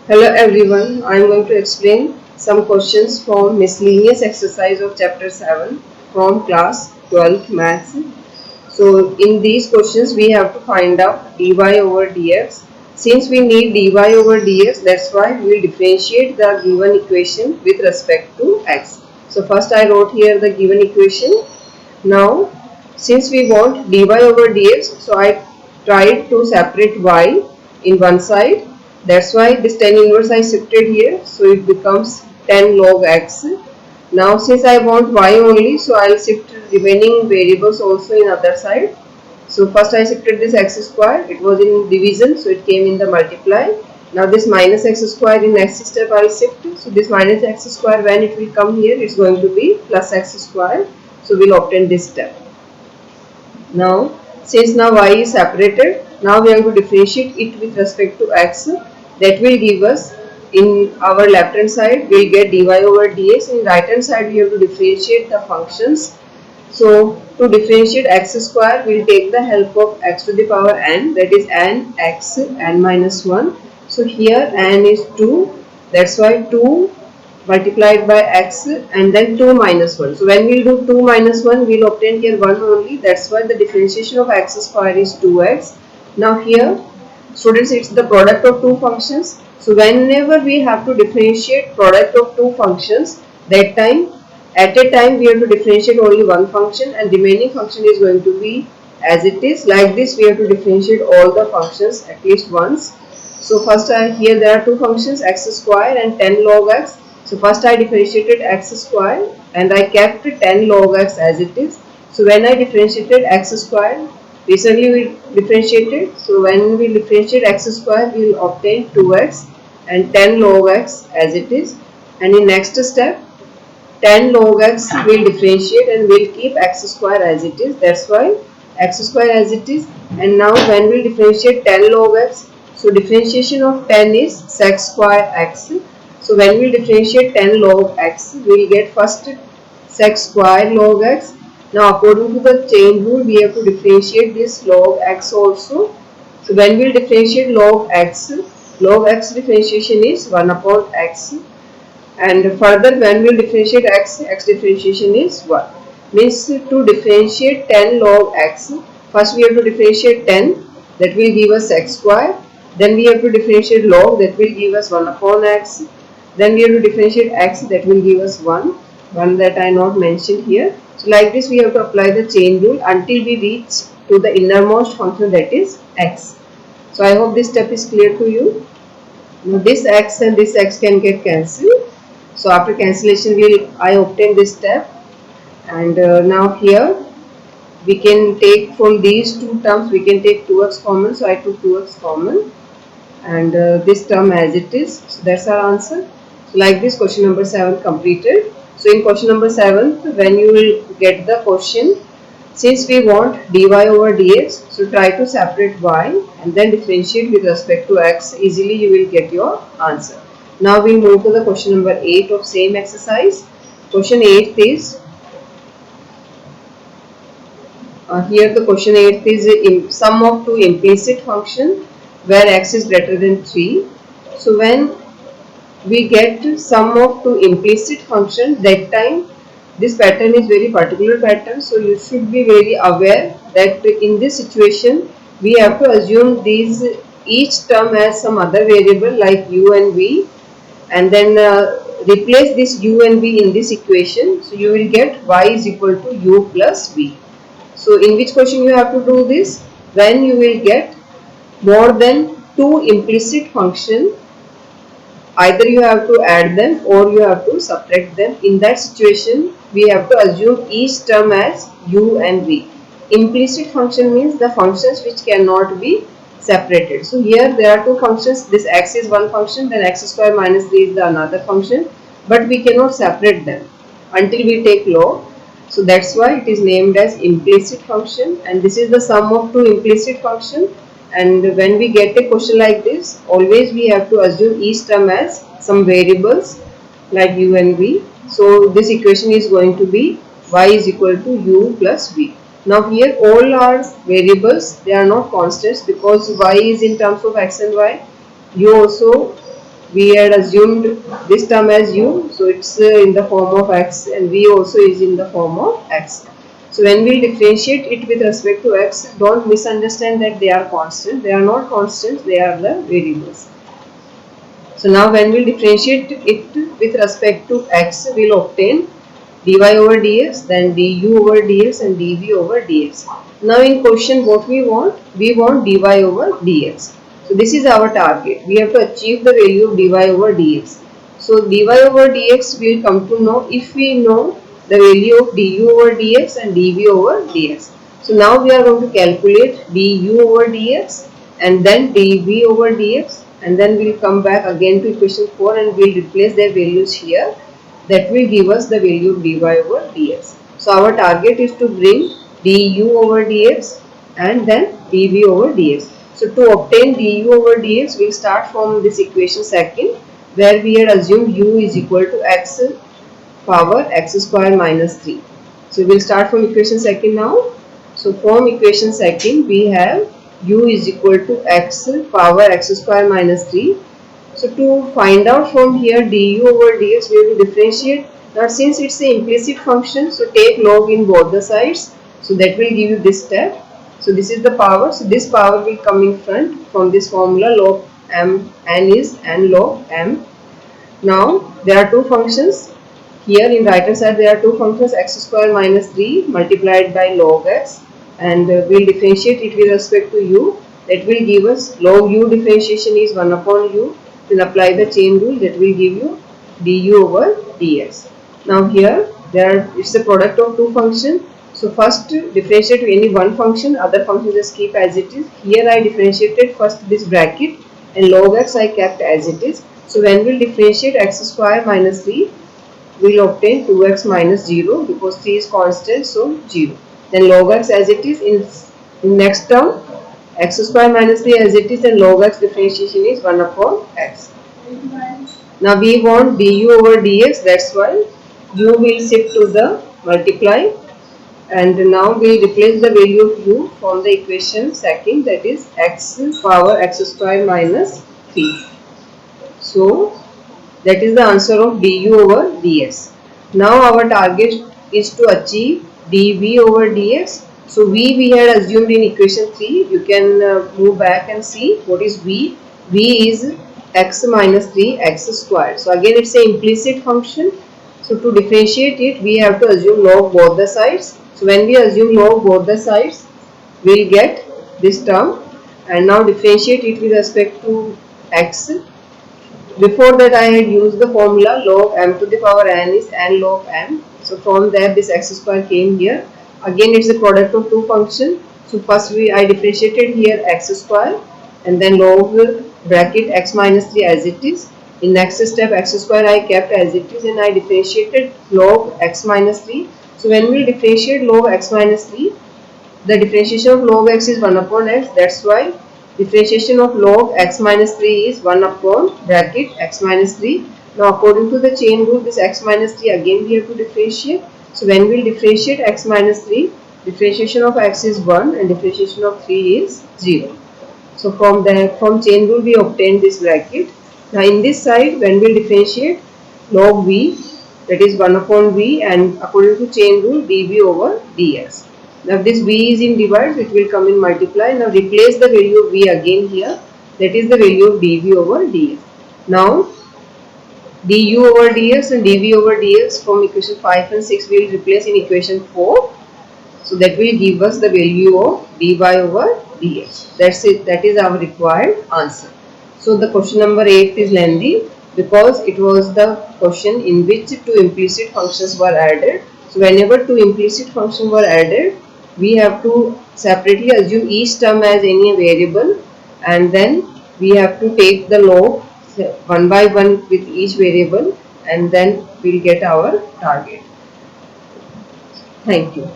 Hello everyone, I am going to explain some questions from miscellaneous exercise of chapter 7 from class 12th maths. So in these questions we have to find out dy over dx. Since we need dy over dx, that's why we will differentiate the given equation with respect to x. So first I wrote here the given equation. Now since we want dy over dx, so I tried to separate y in one side. That's why this tan inverse I shifted here, so it becomes 10 log x. Now since I want y only, so I will shift remaining variables also in other side. So first I shifted this x square, it was in division, so it came in the multiply. Now this minus x square in next step I will shift. So this minus x square, when it will come here, it's going to be plus x square. So we will obtain this step. Now since now y is separated, now we have to differentiate it with respect to x. That will give us, in our left hand side we will get dy over dx, in right hand side we have to differentiate the functions. So to differentiate x square, we will take the help of x to the power n, that is n x n minus 1. So here n is 2, that's why 2 multiplied by x and then 2 minus 1. So when we will do 2 minus 1, we will obtain here 1 only. That's why the differentiation of x square is 2x. Now here, students, it's the product of two functions. So whenever we have to differentiate product of two functions, that time, at a time we have to differentiate only one function and remaining function is going to be as it is. Like this we have to differentiate all the functions at least once. So first here there are two functions, x square and 10 log x. So first I differentiated x square and I kept 10 log x as it is. So when I differentiated x square, recently we differentiated. So when we differentiate x square, we will obtain 2x and 10 log x as it is. And in next step, 10 log x will differentiate and we'll keep x square as it is. That's why x square as it is. And now when we differentiate 10 log x, so differentiation of 10 is sec square x. So when we differentiate 10 log x, we will get first sec square log x. Now according to the chain rule, we have to differentiate this log x also. So when we will differentiate log x differentiation is 1 upon x. And further when we will differentiate x differentiation is 1. Means to differentiate 10 log x, first we have to differentiate 10, that will give us x square. Then we have to differentiate log, that will give us 1 upon x. Then we have to differentiate x, that will give us 1 that I not mentioned here. So like this we have to apply the chain rule until we reach to the innermost function, that is x. So I hope this step is clear to you. Now this x and this x can get cancelled. So after cancellation I obtain this step. And now here we can take from these two terms, we can take 2x common. So I took 2x common and this term as it is. So that's our answer. So like this question number 7 completed. So in question number 7, when you will get the question, since we want dy over dx, so try to separate y and then differentiate with respect to x. Easily you will get your answer. Now we will move to the question number 8 of same exercise. Question 8 is, here the question 8 is sum of two implicit function where x is greater than 3. So when we get sum of two implicit function, that time this pattern is very particular pattern. So you should be very aware that in this situation we have to assume these each term as some other variable like u and v, and then replace this u and v in this equation. So you will get y is equal to u plus v. So in which question you have to do this? When you will get more than two implicit function, either you have to add them or you have to subtract them. In that situation we have to assume each term as u and v. Implicit function means the functions which cannot be separated. So here there are two functions, this x is one function, then x square minus 3 is the another function, but we cannot separate them until we take log. So that's why it is named as implicit function, and this is the sum of two implicit function. And when we get a question like this, always we have to assume each term as some variables like u and v. So this equation is going to be y is equal to u plus v. Now here all are variables, they are not constants because y is in terms of x and y. U also we had assumed this term as u, so it's in the form of x, and v also is in the form of x. So when we differentiate it with respect to x, don't misunderstand that they are constant. They are not constants, they are the variables. So now when we differentiate it with respect to x, we will obtain dy over dx, then du over dx and dv over dx. Now in question what we want? We want dy over dx. So this is our target. We have to achieve the value of dy over dx. So dy over dx we will come to know if we know the value of du over dx and dv over dx. So now we are going to calculate du over dx and then dv over dx, and then we will come back again to equation 4 and we will replace their values here. That will give us the value of dy over dx. So our target is to bring du over dx and then dv over dx. So to obtain du over dx, we will start from this equation second, where we had assumed u is equal to x power x square minus 3. So we will start from equation second now. So from equation second we have u is equal to x power x square minus 3. So to find out from here du over dx, we have to differentiate. Now since it's an implicit function, so take log in both the sides. So that will give you this step. So this is the power. So this power will come in front from this formula log m, n is n log m. Now there are two functions. Here in right hand side there are two functions, x square minus 3 multiplied by log x, and we will differentiate it with respect to u. That will give us log u differentiation is 1 upon u. Then apply the chain rule, that will give you du over dx. Now here it's the product of two functions. So first differentiate any one function, other function just keep as it is. Here I differentiated first this bracket and log x I kept as it is. So when we differentiate x square minus 3, we will obtain 2x minus 0 because 3 is constant, so 0. Then log x as it is in next term, x square minus 3 as it is, and log x differentiation is 1 upon x. Now we want du over dx, that's why u will shift to the multiply, and now we will replace the value of u from the equation second, that is x power x square minus 3. So that is the answer of du over dx. Now our target is to achieve dv over dx. So we had assumed in equation 3. You can move back and see what is v. V is x minus 3 x squared. So again it's an implicit function. So to differentiate it, we have to assume log both the sides. So when we assume log both the sides, we will get this term, and now differentiate it with respect to x. Before that I had used the formula log m to the power n is n log m. So from there this x square came here. Again it's the product of two functions. So first I differentiated here x square and then log bracket x minus 3 as it is. In next step x square I kept as it is and I differentiated log x minus 3. So when we differentiate log x minus 3, the differentiation of log x is 1 upon x. That's why differentiation of log x minus 3 is 1 upon bracket x minus 3. Now according to the chain rule, this x minus 3 again we have to differentiate. So when we differentiate x minus 3, differentiation of x is 1 and differentiation of 3 is 0. So from chain rule we obtain this bracket. Now in this side when we differentiate log v, that is 1 upon v, and according to chain rule dv over dx. Now if this v is in divide, it will come in multiply. Now replace the value of v again here, that is the value of dv over dx. Now du over dx and dv over dx from equation 5 and 6 we will replace in equation 4. So that will give us the value of dy over dx. That's it. That is our required answer. So the question number 8 is lengthy because it was the question in which two implicit functions were added. So whenever two implicit functions were added, we have to separately assume each term as any variable, and then we have to take the log one by one with each variable, and then we'll get our target. Thank you.